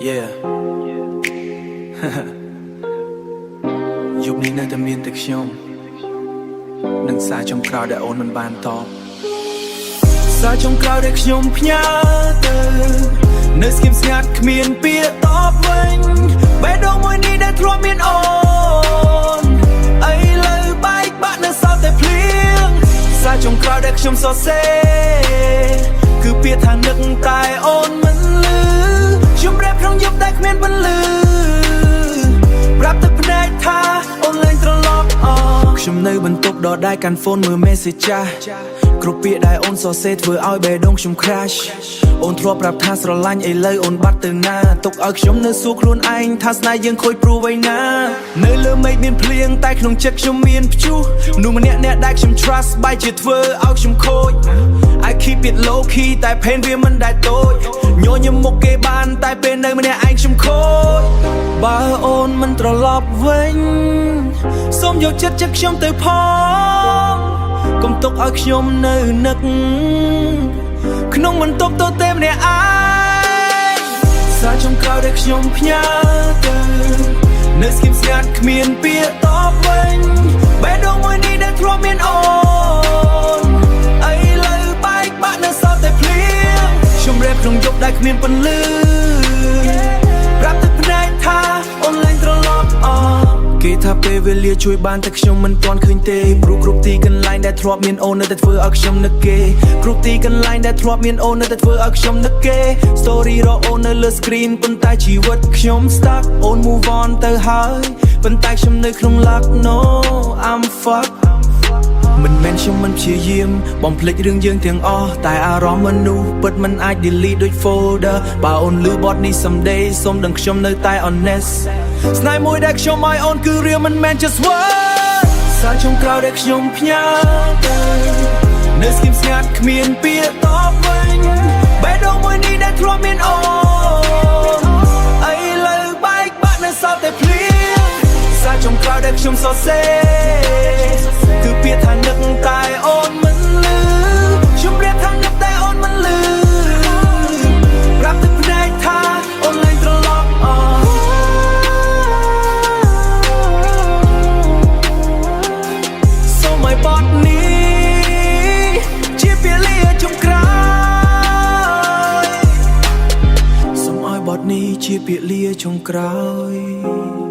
Yeah ยุคนี้នៅតែមានតែខ្ញុំនឹងសារចុងក្រោយដែលអូនមិនបានតបសារចុងក្រោយដែលខ្ញុំផ្ញើទៅនៅស្ងៀមស្ងាត់គ្មានពាក្យតបវិញបេះដូងមួយនេះដែលធ្លាប់មានអូនអីលើបែកបាក់នៅសល់តែភ្លៀងសារចុងក្រោយដែលខ្ញុំសរសេរគឺពាក្យថានឹកតែអូនមិនលឺខ្ញុំរ៉េបក្នុងយប់ដែលគ្មានពន្លឺប្រាប់ទឹកភ្នែកថាអូនលែងត្រឡប់ខ្ញុំនៅបន្ទប់ដដែលកាន់ហ្វូនមើល message ចាស់គ្រប់ពាក្យដែលអូនសរសេរធ្វើឲ្យបេះដូងខ្ញុំ crash អូនធ្លាប់ប្រាប់ថាស្រឡាញ់ឥឡូវអូនបាត់ទៅណាទុកឲ្យខ្ញុំនៅសួរខ្លួនឯងថាស្នេហ៍យើងខូចព្រោះអ្វីណានៅលើមេឃមានភ្លៀងតែក្នុងចិត្តខ្ញុំមានព្យុះមនុស្សម្នាក់ដែលខ្ញុំ trust បែរជាធ្វើឲ្យខ្ញុំខូច I keep it low key តែ pain វាមិនដែលតូចញញឹមមុខគេបានតែពេលនៅម្នាក់ឯងខ្ញុំខូចបើអូនមិនត្រឡប់វិញសូមយកចិត្តខ្ញុំទៅផងកុំទុកឲ្យខ្ញុំនៅនឹកក្នុងបន្ទប់ទទេម្នាក់ឯងសារចុងក្រោយដែលខ្ញុំផ្ញើទៅនៅស្ងៀមស្ងាត់គ្មានពាក្យតបវិញបេះដូងមួយនេះដែលធ្លាប់មានអូនអីលើបែកបាក់នៅសល់តែភ្លៀងខ្ញុំរ៉េបក្នុងយប់ដែលគ្មានពន្លឺប្រាប់ទឹកភ្នែកថាអូនលែងត្រឡប់គេថាពេលវេលាជួយបានតែខ្ញុំមិនទាន់ឃើញទេព្រោះគ្រប់ទីកន្លែងដែលធ្លាប់មានអូននៅតែធ្វើឲ្យខ្ញុំនឹកគេគ្រប់ទីកន្លែងដែលធ្លាប់មានអូននៅតែធ្វើឲ្យខ្ញុំនឹកគេ Story រកអូននៅលើ screen ប៉ុន្តែជីវិតខ្ញុំ stuck អូន move on ទៅហើយប៉ុន្តែខ្ញុំនៅក្នុង lock no I'm fuck មិនមែនខ្ញុំមិនព្យាយាមបំភ្លេចរឿងយើងទាំងអស់តែអារម្មណ៍មនុស្សពិតមិនអាច delete ដូច folder បើអូនលឺបទនេះ someday សូមដឹងខ្ញុំនៅតែ honest ស្នេហ៍មួយដែលខ្ញុំឲ្យអូនគឺ real មិនមែន just word សារចុងក្រោយដែលខ្ញុំផ្ញើទៅនៅស្ងៀមស្ងាត់គ្មានពាក្យតបវិញបេះដូងមួយនេះដែលធ្លាប់មានអូនអីលើបែកបាក់នៅសល់តែភ្លៀងសារចុងក្រោយដែលខ្ញុំសរសេរគឺពាក្យថានឹកតែអូនមិនលឺខ្ញុំរៀបថានឹកតែអូនមិនលឺប្រាប់ទឹកភ្នែកថាអូនលែងត្រឡប់សូមឲ្យបទនេះជាពាក្យលាចុងក្រោយសូមឲ្យបទនេះជាពាក្យលាចុងក្រោយ